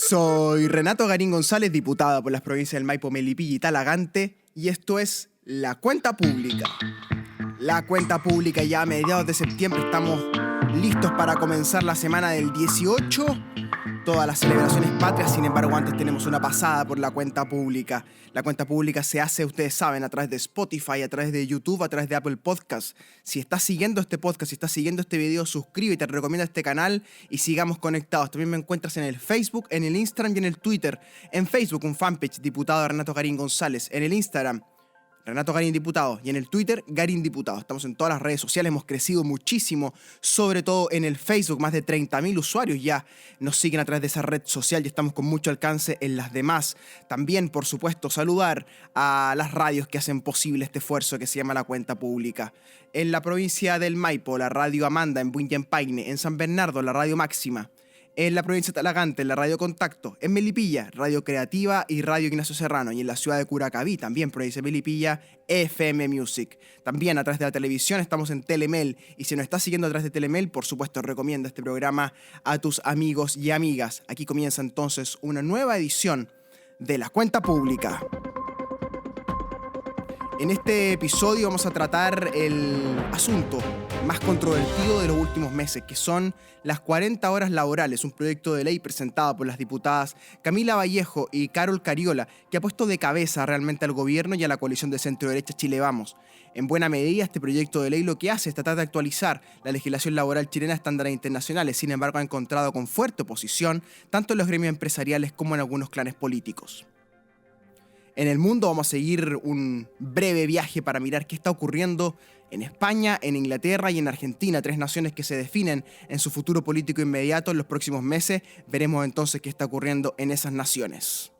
Soy Renato Garín González, diputado por las provincias del Maipo, Melipilla y Talagante, y esto es La Cuenta Pública. La Cuenta Pública, ya a mediados de septiembre estamos listos para comenzar la semana del 18. Todas las celebraciones patrias, sin embargo, antes tenemos una pasada por La Cuenta Pública. La Cuenta Pública se hace, ustedes saben, a través de Spotify, a través de YouTube, a través de Apple Podcasts. Si estás siguiendo este podcast, si estás siguiendo este video, suscríbete, te recomiendo este canal y sigamos conectados. También me encuentras en el Facebook, en el Instagram y en el Twitter. En Facebook, un fanpage, diputado Renato Garín González. En el Instagram, Renato Garín Diputado, y en el Twitter, Garín Diputado. Estamos en todas las redes sociales, hemos crecido muchísimo, sobre todo en el Facebook, más de 30.000 usuarios ya nos siguen a través de esa red social y estamos con mucho alcance en las demás. También, por supuesto, saludar a las radios que hacen posible este esfuerzo que se llama La Cuenta Pública. En la provincia del Maipo, la Radio Amanda, en Bunyanpaine, en San Bernardo, la Radio Máxima. En la provincia de Talagante, en la Radio Contacto, en Melipilla, Radio Creativa y Radio Ignacio Serrano, y en la ciudad de Curacaví, también provincia de Melipilla, FM Music. También a través de la televisión estamos en Telemel, y si nos estás siguiendo a través de Telemel, por supuesto recomienda este programa a tus amigos y amigas. Aquí comienza entonces una nueva edición de La Cuenta Pública. En este episodio vamos a tratar el asunto más controvertido de los últimos meses, que son las 40 horas laborales, un proyecto de ley presentado por las diputadas Camila Vallejo y Carol Cariola, que ha puesto de cabeza realmente al gobierno y a la coalición de centro-derecha Chile Vamos. En buena medida, este proyecto de ley lo que hace es tratar de actualizar la legislación laboral chilena a estándares internacionales. Sin embargo, ha encontrado con fuerte oposición tanto en los gremios empresariales como en algunos clanes políticos. En el mundo vamos a seguir un breve viaje para mirar qué está ocurriendo en España, en Inglaterra y en Argentina, tres naciones que se definen en su futuro político inmediato en los próximos meses. Veremos entonces qué está ocurriendo en esas naciones.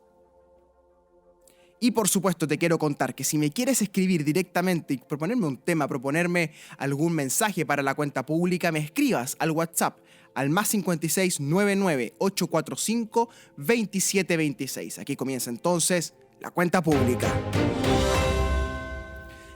Y por supuesto te quiero contar que si me quieres escribir directamente y proponerme un tema, proponerme algún mensaje para La Cuenta Pública, me escribas al WhatsApp al +56 99 845 2726. Aquí comienza entonces La Cuenta Pública.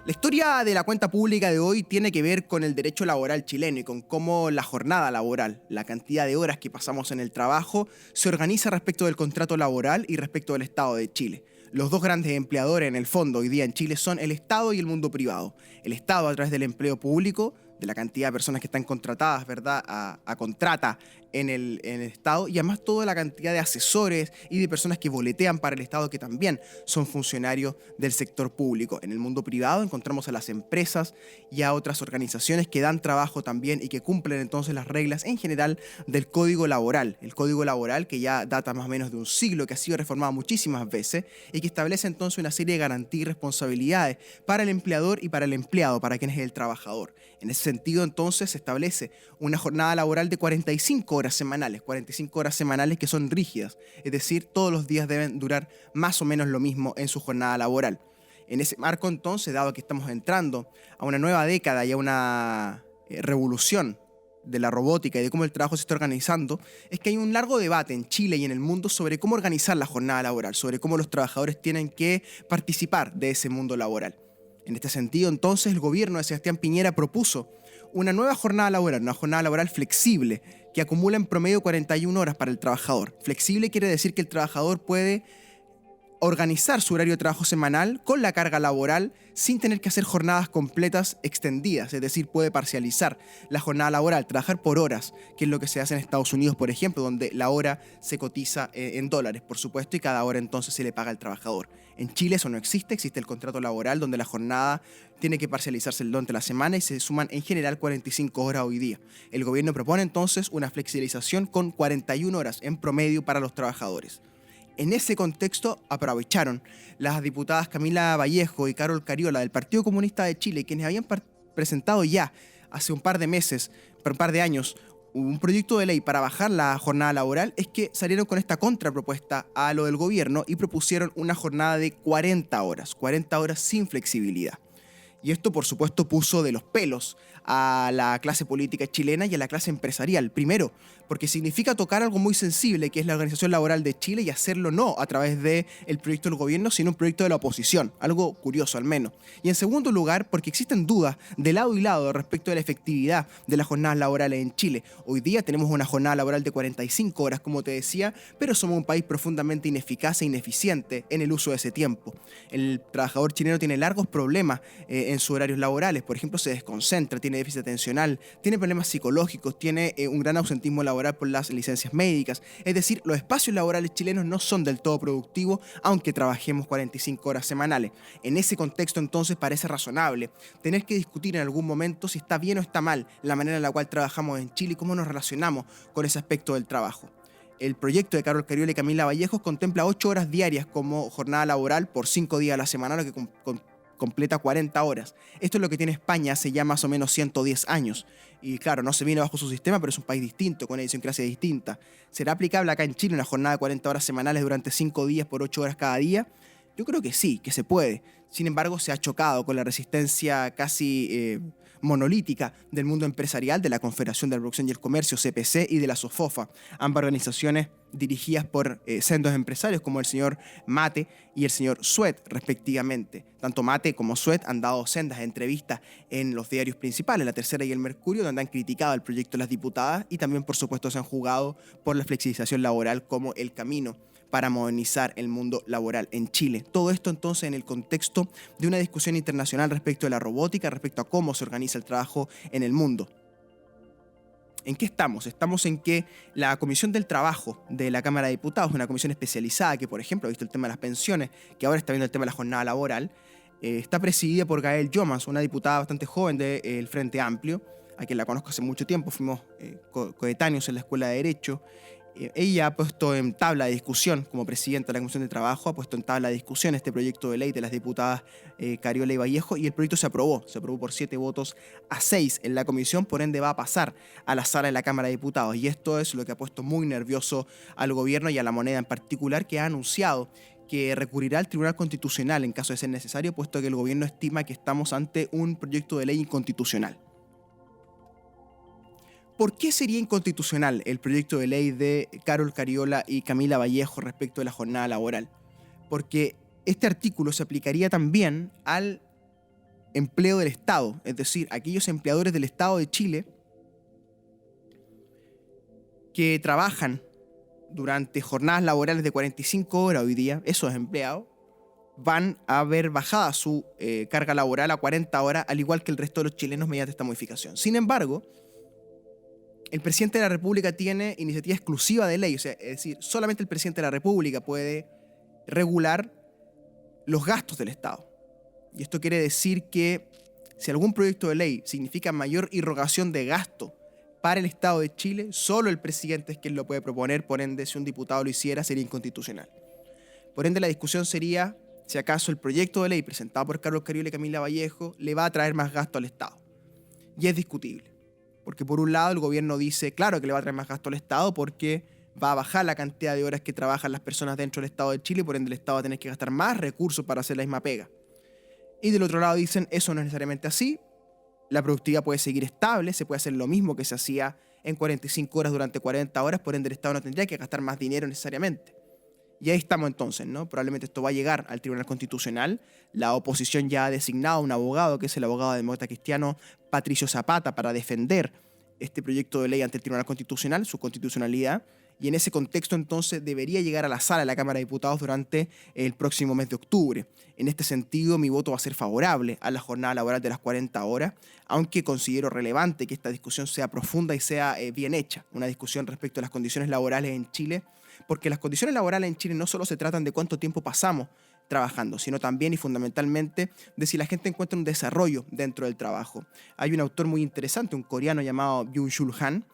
La historia de La Cuenta Pública de hoy tiene que ver con el derecho laboral chileno y con cómo la jornada laboral, la cantidad de horas que pasamos en el trabajo, se organiza respecto del contrato laboral y respecto del Estado de Chile. Los dos grandes empleadores en el fondo hoy día en Chile son el Estado y el mundo privado. El Estado a través del empleo público, de la cantidad de personas que están contratadas, ¿verdad?, a contrata en el Estado, y además toda la cantidad de asesores y de personas que boletean para el Estado que también son funcionarios del sector público. En el mundo privado encontramos a las empresas y a otras organizaciones que dan trabajo también y que cumplen entonces las reglas en general del Código Laboral. El Código Laboral que ya data más o menos de un siglo, que ha sido reformado muchísimas veces y que establece entonces una serie de garantías y responsabilidades para el empleador y para el empleado, para quien es el trabajador. En ese sentido, entonces, se establece una jornada laboral de 45 horas semanales que son rígidas, es decir, todos los días deben durar más o menos lo mismo en su jornada laboral. En ese marco, entonces, dado que estamos entrando a una nueva década y a una revolución de la robótica y de cómo el trabajo se está organizando, es que hay un largo debate en Chile y en el mundo sobre cómo organizar la jornada laboral, sobre cómo los trabajadores tienen que participar de ese mundo laboral. En este sentido, entonces, el gobierno de Sebastián Piñera propuso una nueva jornada laboral, una jornada laboral flexible, que acumula en promedio 41 horas para el trabajador. Flexible quiere decir que el trabajador puede organizar su horario de trabajo semanal con la carga laboral sin tener que hacer jornadas completas extendidas, es decir, puede parcializar la jornada laboral, trabajar por horas, que es lo que se hace en Estados Unidos, por ejemplo, donde la hora se cotiza en dólares, por supuesto, y cada hora entonces se le paga al trabajador. En Chile eso no existe, existe el contrato laboral donde la jornada tiene que parcializarse durante la semana y se suman en general 45 horas hoy día. El gobierno propone entonces una flexibilización con 41 horas en promedio para los trabajadores. En ese contexto aprovecharon las diputadas Camila Vallejo y Carol Cariola del Partido Comunista de Chile, quienes habían presentado ya hace un par de años, un proyecto de ley para bajar la jornada laboral, es que salieron con esta contrapropuesta a lo del gobierno y propusieron una jornada de 40 horas sin flexibilidad. Y esto, por supuesto, puso de los pelos a la clase política chilena y a la clase empresarial. Primero, porque significa tocar algo muy sensible, que es la organización laboral de Chile, y hacerlo no a través del proyecto del gobierno, sino un proyecto de la oposición. Algo curioso, al menos. Y en segundo lugar, porque existen dudas de lado y lado respecto de la efectividad de las jornadas laborales en Chile. Hoy día tenemos una jornada laboral de 45 horas, como te decía, pero somos un país profundamente ineficaz e ineficiente en el uso de ese tiempo. El trabajador chileno tiene largos problemas en sus horarios laborales. Por ejemplo, se desconcentra, tiene déficit atencional, tiene problemas psicológicos, tiene un gran ausentismo laboral por las licencias médicas. Es decir, los espacios laborales chilenos no son del todo productivos, aunque trabajemos 45 horas semanales. En ese contexto, entonces, parece razonable tener que discutir en algún momento si está bien o está mal la manera en la cual trabajamos en Chile y cómo nos relacionamos con ese aspecto del trabajo. El proyecto de Carol Cariola y Camila Vallejos contempla 8 horas diarias como jornada laboral por 5 días a la semana, lo que completa 40 horas. Esto es lo que tiene España hace ya más o menos 110 años. Y claro, no se viene bajo su sistema, pero es un país distinto, con una idiosincrasia distinta. ¿Será aplicable acá en Chile una jornada de 40 horas semanales durante 5 días por 8 horas cada día? Yo creo que sí, que se puede. Sin embargo, se ha chocado con la resistencia casi monolítica del mundo empresarial, de la Confederación de la Producción y el Comercio, CPC, y de la SOFOFA, ambas organizaciones dirigidas por sendos empresarios como el señor Mate y el señor Suet, respectivamente. Tanto Mate como Suet han dado sendas entrevistas en los diarios principales, La Tercera y El Mercurio, donde han criticado el proyecto de las diputadas y también, por supuesto, se han jugado por la flexibilización laboral como el camino para modernizar el mundo laboral en Chile. Todo esto entonces en el contexto de una discusión internacional respecto de la robótica, respecto a cómo se organiza el trabajo en el mundo. ¿En qué estamos? Estamos en que la Comisión del Trabajo de la Cámara de Diputados, una comisión especializada que, por ejemplo, ha visto el tema de las pensiones, que ahora está viendo el tema de la jornada laboral, está presidida por Gael Yomas, una diputada bastante joven del Frente Amplio, a quien la conozco hace mucho tiempo, fuimos coetáneos en la Escuela de Derecho. Ella ha puesto en tabla de discusión, como presidenta de la Comisión de Trabajo, ha puesto en tabla de discusión este proyecto de ley de las diputadas Cariola y Vallejo, y el proyecto se aprobó por 7 votos a 6 en la comisión, por ende va a pasar a la sala de la Cámara de Diputados, y esto es lo que ha puesto muy nervioso al gobierno y a la moneda en particular, que ha anunciado que recurrirá al Tribunal Constitucional en caso de ser necesario, puesto que el gobierno estima que estamos ante un proyecto de ley inconstitucional. ¿Por qué sería inconstitucional el proyecto de ley de Carol Cariola y Camila Vallejo respecto de la jornada laboral? Porque este artículo se aplicaría también al empleo del Estado, es decir, aquellos empleadores del Estado de Chile que trabajan durante jornadas laborales de 45 horas hoy día, esos empleados van a ver bajada su carga laboral a 40 horas, al igual que el resto de los chilenos mediante esta modificación. Sin embargo, el presidente de la República tiene iniciativa exclusiva de ley, o sea, es decir, solamente el presidente de la República puede regular los gastos del Estado. Y esto quiere decir que si algún proyecto de ley significa mayor irrogación de gasto para el Estado de Chile, solo el presidente es quien lo puede proponer, por ende, si un diputado lo hiciera, sería inconstitucional. Por ende, la discusión sería si acaso el proyecto de ley presentado por Carlos Cariola y Camila Vallejo le va a traer más gasto al Estado. Y es discutible. Porque por un lado el gobierno dice, claro que le va a traer más gasto al Estado porque va a bajar la cantidad de horas que trabajan las personas dentro del Estado de Chile y por ende el Estado va a tener que gastar más recursos para hacer la misma pega. Y del otro lado dicen, eso no es necesariamente así, la productividad puede seguir estable, se puede hacer lo mismo que se hacía en 45 horas durante 40 horas, por ende el Estado no tendría que gastar más dinero necesariamente. Y ahí estamos entonces, ¿no? Probablemente esto va a llegar al Tribunal Constitucional. La oposición ya ha designado a un abogado, que es el abogado demócrata cristiano Patricio Zapata, para defender este proyecto de ley ante el Tribunal Constitucional, su constitucionalidad. Y en ese contexto entonces debería llegar a la sala de la Cámara de Diputados durante el próximo mes de octubre. En este sentido, mi voto va a ser favorable a la jornada laboral de las 40 horas, aunque considero relevante que esta discusión sea profunda y sea bien hecha. Una discusión respecto a las condiciones laborales en Chile, porque las condiciones laborales en Chile no solo se tratan de cuánto tiempo pasamos trabajando, sino también y fundamentalmente de si la gente encuentra un desarrollo dentro del trabajo. Hay un autor muy interesante, un coreano llamado Byung-Chul Han,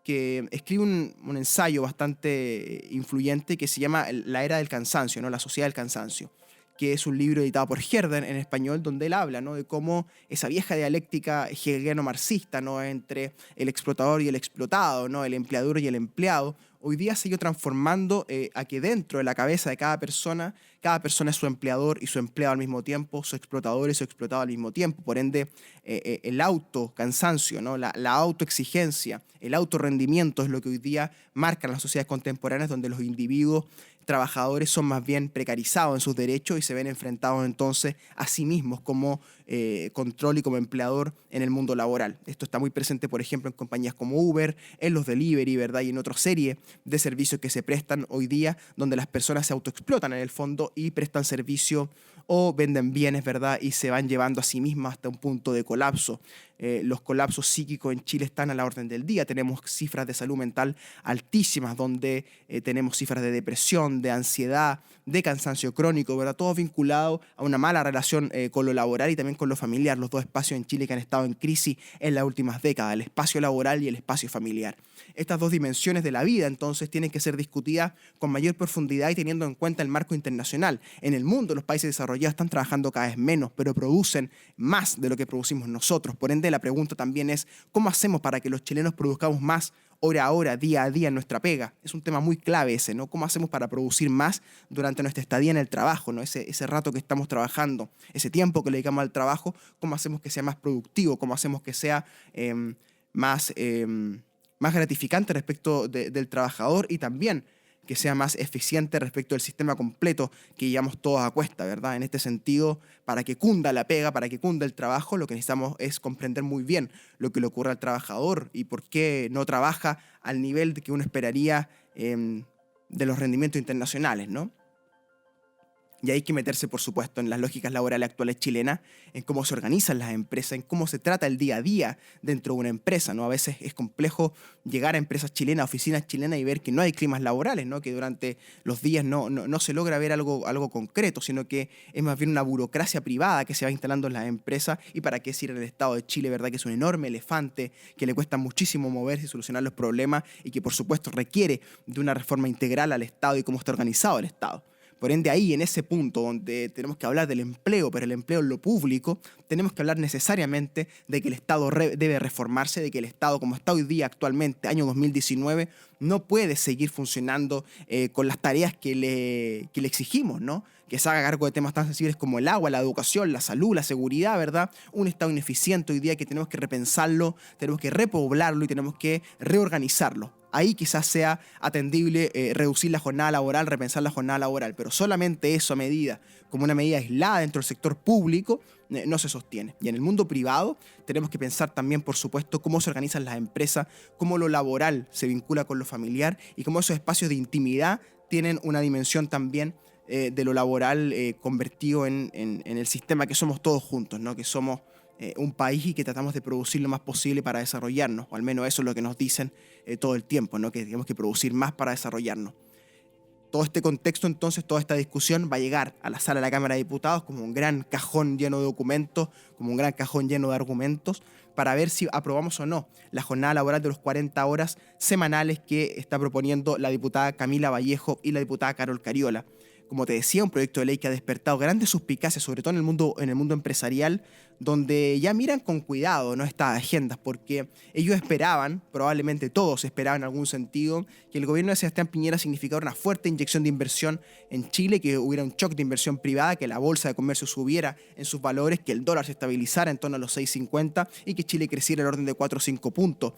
que escribe un ensayo bastante influyente que se llama La Era del Cansancio, ¿no? La Sociedad del Cansancio, que es un libro editado por Herden en español, donde él habla, ¿no?, de cómo esa vieja dialéctica hegeliano-marxista, ¿no?, entre el explotador y el explotado, ¿no?, el empleador y el empleado, hoy día se ha ido transformando a que dentro de la cabeza de cada persona es su empleador y su empleado al mismo tiempo, su explotador y su explotado al mismo tiempo. Por ende, el autocansancio, ¿no? La autoexigencia, el autorrendimiento es lo que hoy día marcan las sociedades contemporáneas, donde los individuos trabajadores son más bien precarizados en sus derechos y se ven enfrentados entonces a sí mismos como control y como empleador en el mundo laboral. Esto está muy presente, por ejemplo, en compañías como Uber, en los delivery, ¿verdad? Y en otra serie de servicios que se prestan hoy día, donde las personas se autoexplotan en el fondo y prestan servicio o venden bienes, ¿verdad? Y se van llevando a sí mismas hasta un punto de colapso. Los colapsos psíquicos en Chile están a la orden del día. Tenemos cifras de salud mental altísimas, donde tenemos cifras de depresión, de ansiedad, de cansancio crónico, ¿verdad? Todo vinculado a una mala relación con lo laboral y también con lo familiar. Los dos espacios en Chile que han estado en crisis en las últimas décadas, el espacio laboral y el espacio familiar. Estas dos dimensiones de la vida, entonces, tienen que ser discutidas con mayor profundidad y teniendo en cuenta el marco internacional. En el mundo, los países desarrollados están trabajando cada vez menos, pero producen más de lo que producimos nosotros. Por ende, la pregunta también es, ¿cómo hacemos para que los chilenos produzcamos más hora a hora, día a día en nuestra pega? Es un tema muy clave ese, ¿no? ¿Cómo hacemos para producir más durante nuestra estadía en el trabajo, ¿no? Ese rato que estamos trabajando, ese tiempo que le dedicamos al trabajo, ¿cómo hacemos que sea más productivo? ¿Cómo hacemos que sea más gratificante respecto del trabajador y también que sea más eficiente respecto del sistema completo que llevamos todos a cuesta, ¿verdad? En este sentido, para que cunda la pega, para que cunda el trabajo, lo que necesitamos es comprender muy bien lo que le ocurre al trabajador y por qué no trabaja al nivel de que uno esperaría de los rendimientos internacionales, ¿no? Y hay que meterse, por supuesto, en las lógicas laborales actuales chilenas, en cómo se organizan las empresas, en cómo se trata el día a día dentro de una empresa, ¿no? A veces es complejo llegar a empresas chilenas, oficinas chilenas y ver que no hay climas laborales, ¿no? Que durante los días no se logra ver algo concreto, sino que es más bien una burocracia privada que se va instalando en las empresas. Y para qué decir en el Estado de Chile, ¿verdad? Que es un enorme elefante que le cuesta muchísimo moverse y solucionar los problemas y que, por supuesto, requiere de una reforma integral al Estado y cómo está organizado el Estado. Por ende, ahí, en ese punto donde tenemos que hablar del empleo, pero el empleo en lo público, tenemos que hablar necesariamente de que el Estado debe reformarse, de que el Estado, como está hoy día actualmente, año 2019, no puede seguir funcionando con las tareas que le exigimos, ¿no? Que se haga cargo de temas tan sensibles como el agua, la educación, la salud, la seguridad, ¿verdad? Un Estado ineficiente hoy día que tenemos que repensarlo, tenemos que repoblarlo y tenemos que reorganizarlo. Ahí quizás sea atendible reducir la jornada laboral, repensar la jornada laboral, pero solamente eso como una medida aislada dentro del sector público, no se sostiene. Y en el mundo privado tenemos que pensar también, por supuesto, cómo se organizan las empresas, cómo lo laboral se vincula con lo familiar y cómo esos espacios de intimidad tienen una dimensión también de lo laboral convertido en el sistema que somos todos juntos, ¿no? Que somos un país y que tratamos de producir lo más posible para desarrollarnos, o al menos eso es lo que nos dicen todo el tiempo, ¿no? Que tenemos que producir más para desarrollarnos. Todo este contexto, entonces, toda esta discusión va a llegar a la sala de la Cámara de Diputados como un gran cajón lleno de documentos, como un gran cajón lleno de argumentos, para ver si aprobamos o no la jornada laboral de los 40 horas semanales que está proponiendo la diputada Camila Vallejo y la diputada Carol Cariola. Como te decía, un proyecto de ley que ha despertado grandes suspicacias, sobre todo en el mundo empresarial, donde ya miran con cuidado, ¿no?, estas agendas, porque ellos esperaban, probablemente todos esperaban en algún sentido, que el gobierno de Sebastián Piñera significara una fuerte inyección de inversión en Chile, que hubiera un shock de inversión privada, que la bolsa de comercio subiera en sus valores, que el dólar se estabilizara en torno a los 6.50 y que Chile creciera en el orden de 4 o 5 puntos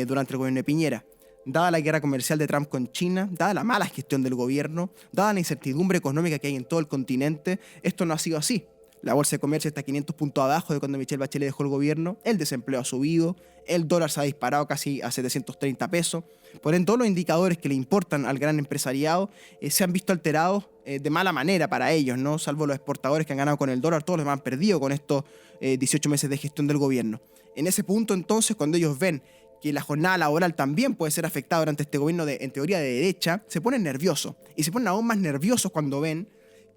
durante el gobierno de Piñera. Dada la guerra comercial de Trump con China, dada la mala gestión del gobierno, dada la incertidumbre económica que hay en todo el continente, esto no ha sido así. La bolsa de comercio está 500 puntos abajo de cuando Michelle Bachelet dejó el gobierno, el desempleo ha subido, el dólar se ha disparado casi a 730 pesos. Por ende, todos los indicadores que le importan al gran empresariado se han visto alterados de mala manera para ellos, ¿no? Salvo los exportadores que han ganado con el dólar, todos los demás han perdido con estos 18 meses de gestión del gobierno. En ese punto, entonces, cuando ellos ven que la jornada laboral también puede ser afectada durante este gobierno en teoría de derecha, se ponen nerviosos. Y se ponen aún más nerviosos cuando ven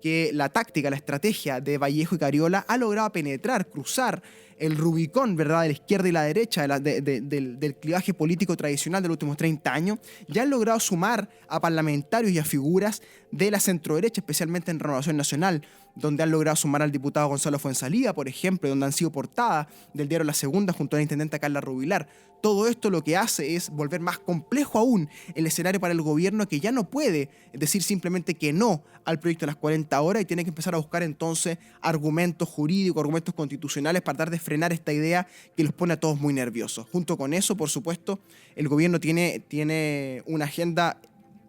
que la táctica, la estrategia de Vallejo y Cariola ha logrado penetrar, cruzar el Rubicón, ¿verdad?, de la izquierda y la derecha, del clivaje político tradicional de los últimos 30 años, ya han logrado sumar a parlamentarios y a figuras de la centroderecha, especialmente en Renovación Nacional, donde han logrado sumar al diputado Gonzalo Fuenzalía, por ejemplo, donde han sido portada del diario La Segunda junto a la intendenta Carla Rubilar. Todo esto lo que hace es volver más complejo aún el escenario para el gobierno, que ya no puede decir simplemente que no al proyecto de las 40 horas y tiene que empezar a buscar entonces argumentos jurídicos, argumentos constitucionales para tratar de frenar esta idea que los pone a todos muy nerviosos. Junto con eso, por supuesto, el gobierno tiene una agenda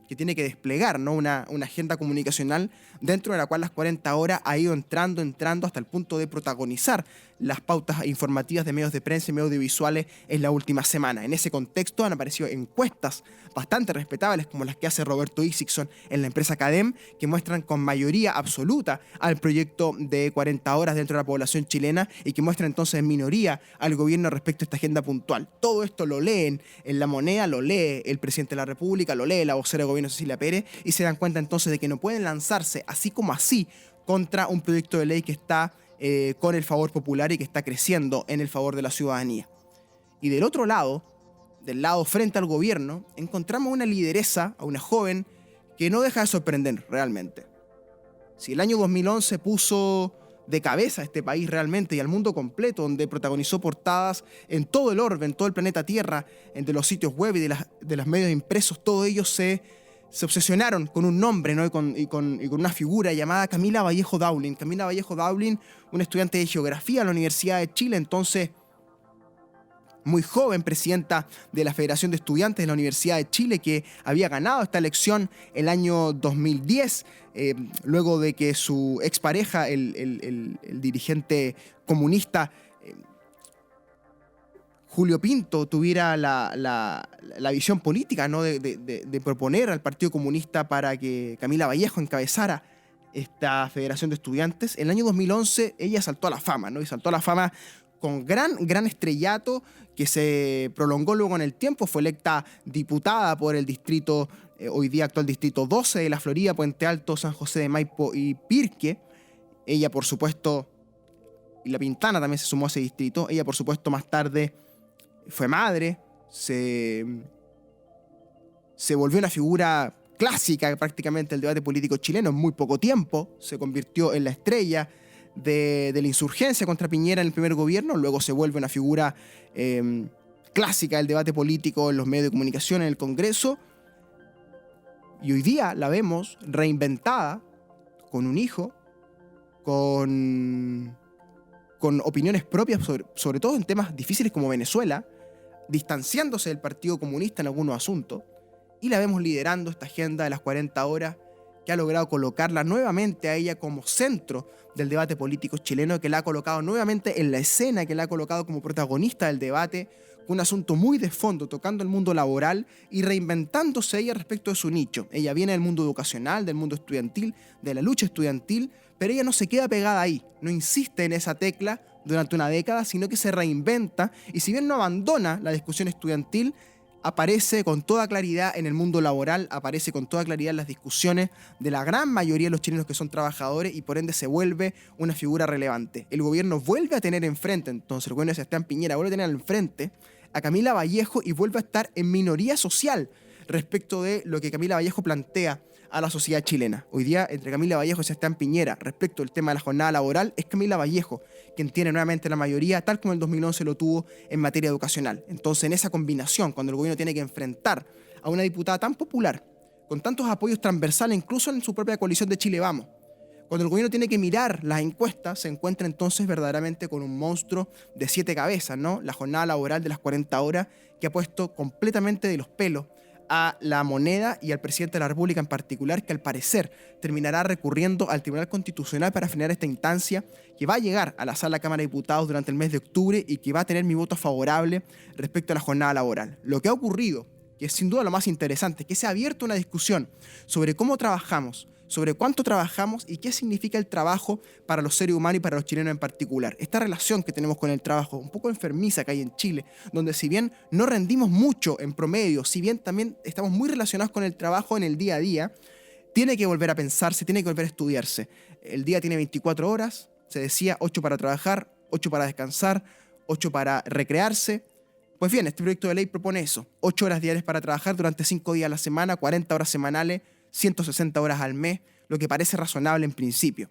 que tiene que desplegar, ¿no? Una agenda comunicacional dentro de la cual las 40 horas ha ido entrando hasta el punto de protagonizar las pautas informativas de medios de prensa y medios audiovisuales en la última semana. En ese contexto han aparecido encuestas bastante respetables como las que hace Roberto Isakson en la empresa Cadem, que muestran con mayoría absoluta al proyecto de 40 horas dentro de la población chilena y que muestran entonces en minoría al gobierno respecto a esta agenda puntual. Todo esto lo leen en La Moneda, lo lee el presidente de la República, lo lee la vocera de gobierno Cecilia Pérez y se dan cuenta entonces de que no pueden lanzarse así como así contra un proyecto de ley que está con el favor popular y que está creciendo en el favor de la ciudadanía. Y del otro lado, del lado frente al gobierno, encontramos una lideresa, a una joven que no deja de sorprender realmente. Si el año 2011 puso de cabeza a este país realmente y al mundo completo, donde protagonizó portadas en todo el orbe, en todo el planeta Tierra, de los sitios web y de los medios impresos, todos ellos se obsesionaron con un nombre, ¿no? y con una figura llamada Camila Vallejo Daulin. Camila Vallejo Daulin, una estudiante de geografía en la Universidad de Chile, entonces muy joven, presidenta de la Federación de Estudiantes de la Universidad de Chile, que había ganado esta elección el año 2010, luego de que su expareja, el dirigente comunista Julio Pinto, tuviera la visión política, ¿no?, de proponer al Partido Comunista para que Camila Vallejo encabezara esta Federación de Estudiantes. En el año 2011 ella saltó a la fama, ¿no? Y saltó a la fama con gran estrellato que se prolongó luego en el tiempo. Fue electa diputada por el distrito, hoy día actual distrito 12 de la Florida, Puente Alto, San José de Maipo y Pirque. Ella, por supuesto, y La Pintana también se sumó a ese distrito. Ella, por supuesto, más tarde fue madre, se volvió una figura clásica prácticamente del debate político chileno en muy poco tiempo. Se convirtió en la estrella de la insurgencia contra Piñera en el primer gobierno. Luego se vuelve una figura clásica del debate político en los medios de comunicación, en el Congreso. Y hoy día la vemos reinventada, con un hijo, con opiniones propias, sobre todo en temas difíciles como Venezuela, distanciándose del Partido Comunista en algunos asuntos, y la vemos liderando esta agenda de las 40 horas que ha logrado colocarla nuevamente a ella como centro del debate político chileno, que la ha colocado nuevamente en la escena, que la ha colocado como protagonista del debate, con un asunto muy de fondo, tocando el mundo laboral y reinventándose ella respecto de su nicho. Ella viene del mundo educacional, del mundo estudiantil, de la lucha estudiantil, pero ella no se queda pegada ahí, no insiste en esa tecla durante una década, sino que se reinventa y si bien no abandona la discusión estudiantil, aparece con toda claridad en el mundo laboral, aparece con toda claridad en las discusiones de la gran mayoría de los chilenos que son trabajadores y por ende se vuelve una figura relevante. El gobierno vuelve a tener enfrente, entonces el gobierno de Sebastián Piñera vuelve a tener enfrente a Camila Vallejo y vuelve a estar en minoría social respecto de lo que Camila Vallejo plantea a la sociedad chilena. Hoy día, entre Camila Vallejo y Sebastián Piñera, respecto al tema de la jornada laboral, es Camila Vallejo quien tiene nuevamente la mayoría, tal como el 2011 lo tuvo en materia educacional. Entonces, en esa combinación, cuando el gobierno tiene que enfrentar a una diputada tan popular, con tantos apoyos transversales, incluso en su propia coalición de Chile Vamos, cuando el gobierno tiene que mirar las encuestas, se encuentra entonces verdaderamente con un monstruo de 7 cabezas, ¿no? La jornada laboral de las 40 horas, que ha puesto completamente de los pelos a La Moneda y al presidente de la República en particular, que al parecer terminará recurriendo al Tribunal Constitucional para frenar esta instancia que va a llegar a la sala Cámara de Diputados durante el mes de octubre y que va a tener mi voto favorable respecto a la jornada laboral. Lo que ha ocurrido, que es sin duda lo más interesante, es que se ha abierto una discusión sobre cómo trabajamos, sobre cuánto trabajamos y qué significa el trabajo para los seres humanos y para los chilenos en particular. Esta relación que tenemos con el trabajo, un poco enfermiza que hay en Chile, donde si bien no rendimos mucho en promedio, si bien también estamos muy relacionados con el trabajo en el día a día, tiene que volver a pensarse, tiene que volver a estudiarse. El día tiene 24 horas, se decía 8 para trabajar, 8 para descansar, 8 para recrearse. Pues bien, este proyecto de ley propone eso: 8 horas diarias para trabajar durante 5 días a la semana, 40 horas semanales, 160 horas al mes, lo que parece razonable en principio.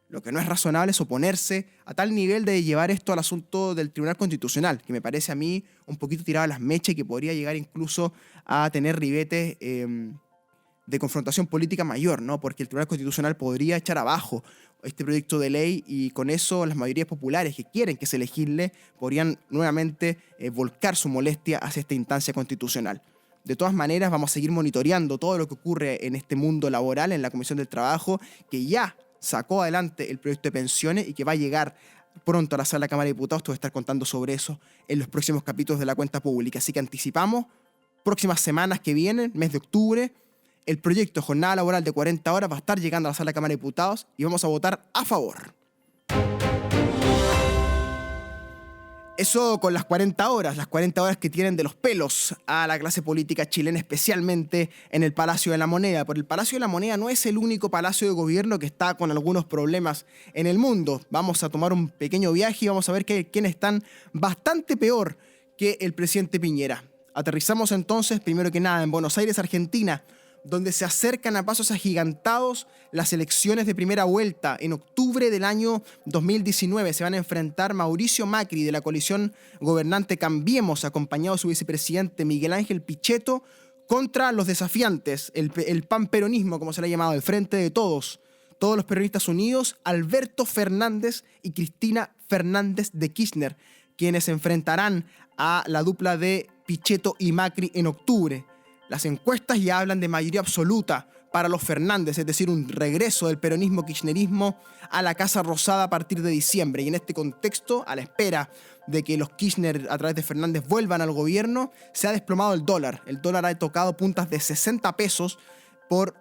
Lo que no es razonable es oponerse a tal nivel de llevar esto al asunto del Tribunal Constitucional, que me parece a mí un poquito tirado a las mechas y que podría llegar incluso a tener ribetes de confrontación política mayor, ¿no? Porque el Tribunal Constitucional podría echar abajo este proyecto de ley y con eso las mayorías populares que quieren que se legisle podrían nuevamente volcar su molestia hacia esta instancia constitucional. De todas maneras, vamos a seguir monitoreando todo lo que ocurre en este mundo laboral en la Comisión del Trabajo, que ya sacó adelante el proyecto de pensiones y que va a llegar pronto a la sala de la Cámara de Diputados. Te voy a estar contando sobre eso en los próximos capítulos de la cuenta pública. Así que anticipamos, próximas semanas que vienen, mes de octubre, el proyecto de jornada laboral de 40 horas va a estar llegando a la sala de la Cámara de Diputados y vamos a votar a favor. Eso con las 40 horas que tienen de los pelos a la clase política chilena, especialmente en el Palacio de la Moneda. Porque el Palacio de la Moneda no es el único palacio de gobierno que está con algunos problemas en el mundo. Vamos a tomar un pequeño viaje y vamos a ver quiénes están bastante peor que el presidente Piñera. Aterrizamos entonces, primero que nada, en Buenos Aires, Argentina, donde se acercan a pasos agigantados las elecciones de primera vuelta. En octubre del año 2019 se van a enfrentar Mauricio Macri de la coalición gobernante Cambiemos, acompañado de su vicepresidente Miguel Ángel Pichetto, contra los desafiantes, el panperonismo, como se le ha llamado, el Frente de Todos los peronistas unidos, Alberto Fernández y Cristina Fernández de Kirchner, quienes se enfrentarán a la dupla de Pichetto y Macri en octubre. Las encuestas ya hablan de mayoría absoluta para los Fernández, es decir, un regreso del peronismo-kirchnerismo a la Casa Rosada a partir de diciembre. Y en este contexto, a la espera de que los Kirchner a través de Fernández vuelvan al gobierno, se ha desplomado el dólar. El dólar ha tocado puntas de 60 pesos por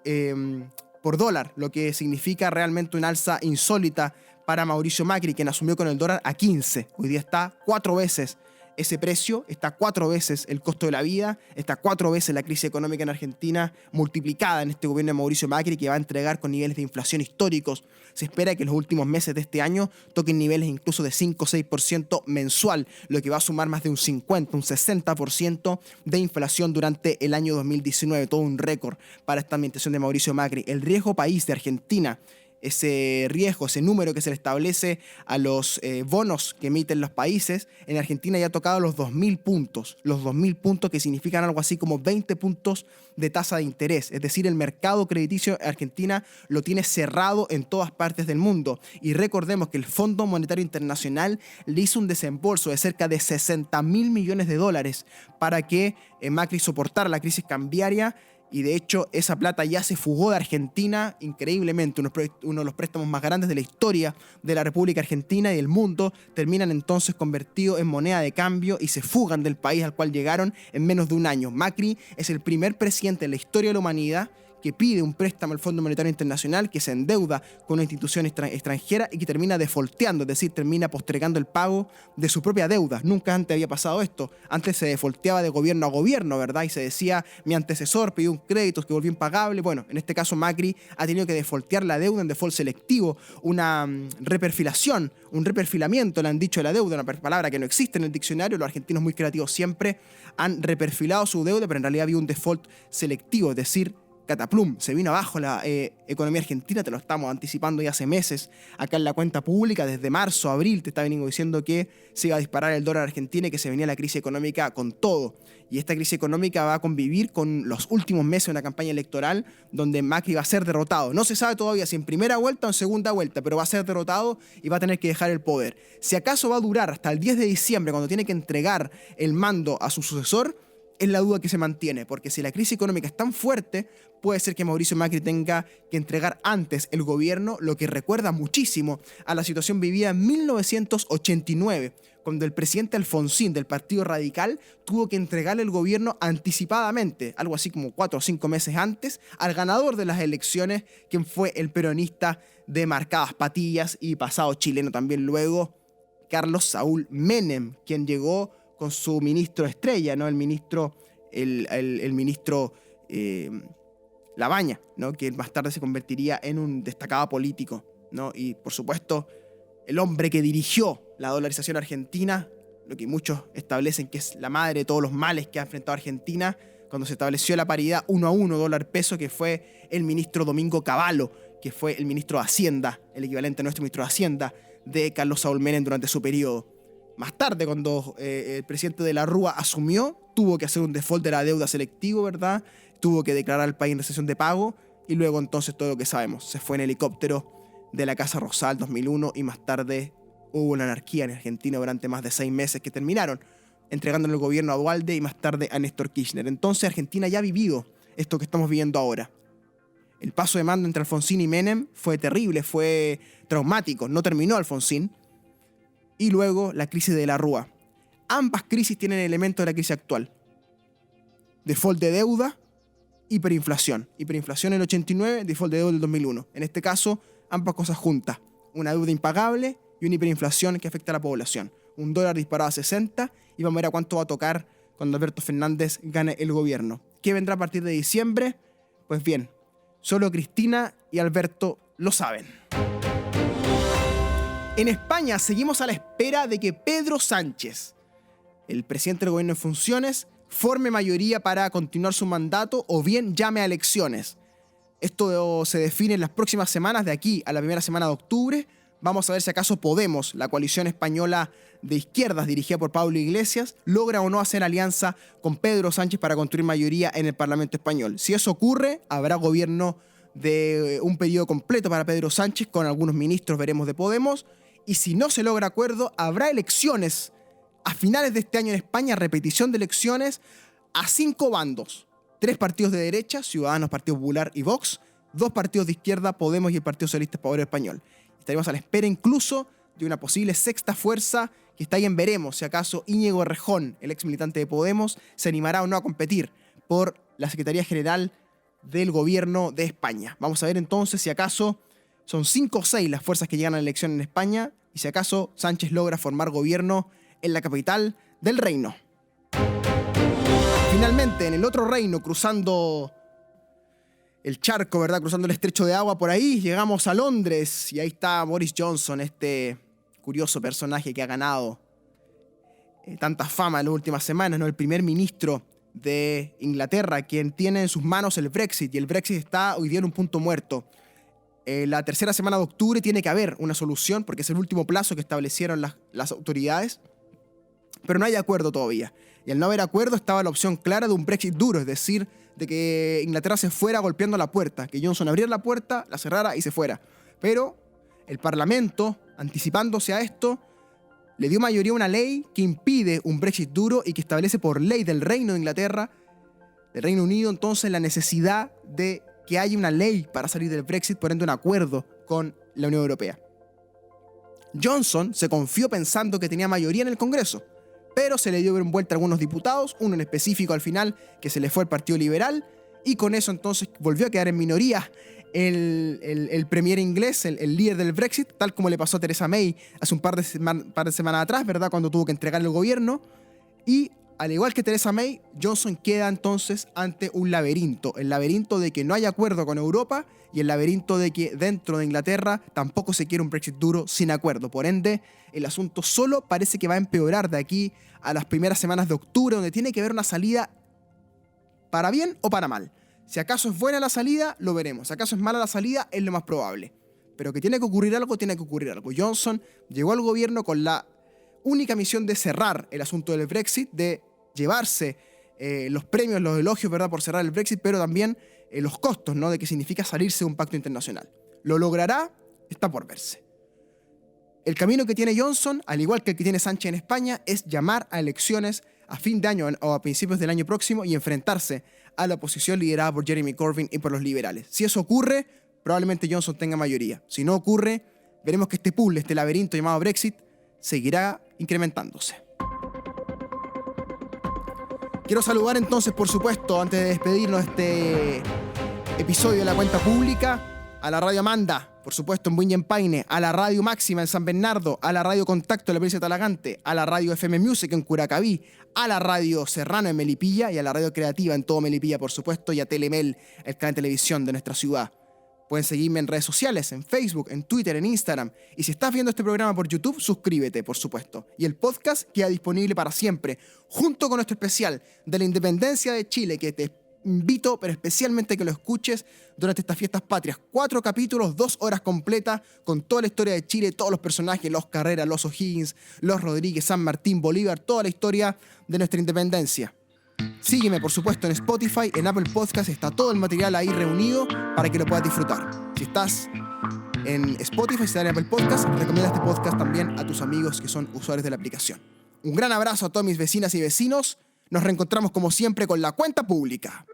dólar, lo que significa realmente una alza insólita para Mauricio Macri, quien asumió con el dólar a 15. Hoy día está 4 veces ese precio, está 4 veces el costo de la vida, está 4 veces la crisis económica en Argentina multiplicada en este gobierno de Mauricio Macri, que va a entregar con niveles de inflación históricos. Se espera que en los últimos meses de este año toquen niveles incluso de 5 o 6% mensual, lo que va a sumar más de un 50, un 60% de inflación durante el año 2019, todo un récord para esta administración de Mauricio Macri. El riesgo país de Argentina, ese riesgo, ese número que se le establece a los bonos que emiten los países, en Argentina ya ha tocado los 2.000 puntos. Los 2.000 puntos que significan algo así como 20 puntos de tasa de interés. Es decir, el mercado crediticio de Argentina lo tiene cerrado en todas partes del mundo. Y recordemos que el Fondo Monetario Internacional le hizo un desembolso de cerca de 60.000 millones de dólares para que Macri soportara la crisis cambiaria. Y de hecho, esa plata ya se fugó de Argentina increíblemente. Uno de los préstamos más grandes de la historia de la República Argentina y del mundo terminan entonces convertidos en moneda de cambio y se fugan del país al cual llegaron en menos de un año. Macri es el primer presidente en la historia de la humanidad que pide un préstamo al Fondo Monetario Internacional, que se endeuda con una institución extranjera y que termina defaulteando, es decir, termina postergando el pago de su propia deuda. Nunca antes había pasado esto. Antes se defaulteaba de gobierno a gobierno, ¿verdad? Y se decía, mi antecesor pidió un crédito que volvió impagable. Bueno, en este caso Macri ha tenido que defaultear la deuda en default selectivo, una reperfilación, un reperfilamiento, le han dicho de la deuda, una palabra que no existe en el diccionario. Los argentinos muy creativos siempre han reperfilado su deuda, pero en realidad había un default selectivo, es decir, cataplum, se vino abajo la economía argentina. Te lo estamos anticipando ya hace meses acá en la cuenta pública. Desde marzo, abril te está veniendo diciendo que se iba a disparar el dólar argentino y que se venía la crisis económica con todo. Y esta crisis económica va a convivir con los últimos meses de una campaña electoral donde Macri va a ser derrotado. No se sabe todavía si en primera vuelta o en segunda vuelta, pero va a ser derrotado y va a tener que dejar el poder. Si acaso va a durar hasta el 10 de diciembre, cuando tiene que entregar el mando a su sucesor, es la duda que se mantiene, porque si la crisis económica es tan fuerte, puede ser que Mauricio Macri tenga que entregar antes el gobierno, lo que recuerda muchísimo a la situación vivida en 1989, cuando el presidente Alfonsín del Partido Radical tuvo que entregarle el gobierno anticipadamente, algo así como 4 o 5 meses antes, al ganador de las elecciones, quien fue el peronista de marcadas patillas y pasado chileno también luego, Carlos Saúl Menem, quien llegó con su ministro estrella, ¿no? El ministro Labaña, ¿no? Que más tarde se convertiría en un destacado político, ¿no? Y por supuesto, el hombre que dirigió la dolarización argentina, lo que muchos establecen que es la madre de todos los males que ha enfrentado Argentina, cuando se estableció la paridad 1-1 dólar-peso, que fue el ministro Domingo Cavallo, que fue el ministro de Hacienda, el equivalente a nuestro ministro de Hacienda de Carlos Saúl Menem durante su periodo. Más tarde, cuando el presidente de la Rúa asumió, tuvo que hacer un default de la deuda selectivo, ¿verdad? Tuvo que declarar al país en recesión de pago, y luego entonces todo lo que sabemos. Se fue en helicóptero de la Casa Rosada en 2001, y más tarde hubo una anarquía en Argentina durante más de 6 meses que terminaron entregándole el gobierno a Duhalde y más tarde a Néstor Kirchner. Entonces Argentina ya ha vivido esto que estamos viviendo ahora. El paso de mando entre Alfonsín y Menem fue terrible, fue traumático, no terminó Alfonsín. Y luego la crisis de la Rúa. Ambas crisis tienen elementos de la crisis actual. Default de deuda, hiperinflación. Hiperinflación en el 89, default de deuda del 2001. En este caso, ambas cosas juntas. Una deuda impagable y una hiperinflación que afecta a la población. Un dólar disparado a 60 y vamos a ver a cuánto va a tocar cuando Alberto Fernández gane el gobierno. ¿Qué vendrá a partir de diciembre? Pues bien, solo Cristina y Alberto lo saben. En España seguimos a la espera de que Pedro Sánchez, el presidente del gobierno en funciones, forme mayoría para continuar su mandato o bien llame a elecciones. Esto se define en las próximas semanas, de aquí a la primera semana de octubre. Vamos a ver si acaso Podemos, la coalición española de izquierdas dirigida por Pablo Iglesias, logra o no hacer alianza con Pedro Sánchez para construir mayoría en el Parlamento español. Si eso ocurre, habrá gobierno de un periodo completo para Pedro Sánchez con algunos ministros, veremos, de Podemos. Y si no se logra acuerdo, habrá elecciones a finales de este año en España, repetición de elecciones a 5 bandos. 3 partidos de derecha, Ciudadanos, Partido Popular y Vox, 2 partidos de izquierda, Podemos y el Partido Socialista Obrero Español. Estaremos a la espera incluso de una posible sexta fuerza que está ahí en veremos, si acaso Íñigo Errejón, el ex militante de Podemos, se animará o no a competir por la Secretaría General del Gobierno de España. Vamos a ver entonces si acaso son 5 o 6 las fuerzas que llegan a la elección en España y si acaso Sánchez logra formar gobierno en la capital del reino. Finalmente, en el otro reino, cruzando el charco, ¿verdad? Cruzando el estrecho de agua por ahí, llegamos a Londres y ahí está Boris Johnson, este curioso personaje que ha ganado tanta fama en las últimas semanas, ¿no? El primer ministro de Inglaterra, quien tiene en sus manos el Brexit, y el Brexit está hoy día en un punto muerto. La tercera semana de octubre tiene que haber una solución porque es el último plazo que establecieron las autoridades, pero no hay acuerdo todavía. Y al no haber acuerdo estaba la opción clara de un Brexit duro, es decir, de que Inglaterra se fuera golpeando la puerta, que Johnson abriera la puerta, la cerrara y se fuera. Pero el Parlamento, anticipándose a esto, le dio mayoría a una ley que impide un Brexit duro y que establece por ley del Reino de Inglaterra, del Reino Unido, entonces la necesidad de que haya una ley para salir del Brexit, por ende un acuerdo con la Unión Europea. Johnson se confió pensando que tenía mayoría en el Congreso, pero se le dio vuelta a algunos diputados, uno en específico al final que se le fue al Partido Liberal, y con eso entonces volvió a quedar en minoría el premier inglés, el líder del Brexit, tal como le pasó a Theresa May hace un par de semanas atrás, ¿verdad? Cuando tuvo que entregar el gobierno. Y al igual que Theresa May, Johnson queda entonces ante un laberinto. El laberinto de que no hay acuerdo con Europa y el laberinto de que dentro de Inglaterra tampoco se quiere un Brexit duro sin acuerdo. Por ende, el asunto solo parece que va a empeorar de aquí a las primeras semanas de octubre, donde tiene que haber una salida para bien o para mal. Si acaso es buena la salida, lo veremos. Si acaso es mala la salida, es lo más probable. Pero que tiene que ocurrir algo, tiene que ocurrir algo. Johnson llegó al gobierno con la única misión de cerrar el asunto del Brexit, de llevarse los premios, los elogios, ¿verdad?, por cerrar el Brexit, pero también los costos, ¿no?, de qué significa salirse de un pacto internacional. ¿Lo logrará? Está por verse. El camino que tiene Johnson, al igual que el que tiene Sánchez en España, es llamar a elecciones a fin de año o a principios del año próximo y enfrentarse a la oposición liderada por Jeremy Corbyn y por los liberales. Si eso ocurre, probablemente Johnson tenga mayoría. Si no ocurre, veremos que este puzzle, este laberinto llamado Brexit, seguirá incrementándose. Quiero saludar entonces, por supuesto, antes de despedirnos de este episodio de La Cuenta Pública, a la Radio Amanda, por supuesto en Buñempaine, a la Radio Máxima en San Bernardo, a la Radio Contacto en la provincia de Talagante, a la Radio FM Music en Curacaví, a la Radio Serrano en Melipilla y a la Radio Creativa en todo Melipilla, por supuesto, y a Telemel, el canal de televisión de nuestra ciudad. Pueden seguirme en redes sociales, en Facebook, en Twitter, en Instagram. Y si estás viendo este programa por YouTube, suscríbete, por supuesto. Y el podcast queda disponible para siempre, junto con nuestro especial de la independencia de Chile, que te invito, pero especialmente a que lo escuches durante estas fiestas patrias. 4 capítulos, 2 horas completas, con toda la historia de Chile, todos los personajes, los Carrera, los O'Higgins, los Rodríguez, San Martín, Bolívar, toda la historia de nuestra independencia. Sígueme, por supuesto, en Spotify, en Apple Podcast, está todo el material ahí reunido para que lo puedas disfrutar. Si estás en Spotify, si estás en Apple Podcast, recomienda este podcast también a tus amigos que son usuarios de la aplicación. Un gran abrazo a todas mis vecinas y vecinos. Nos reencontramos como siempre con La Cuenta Pública.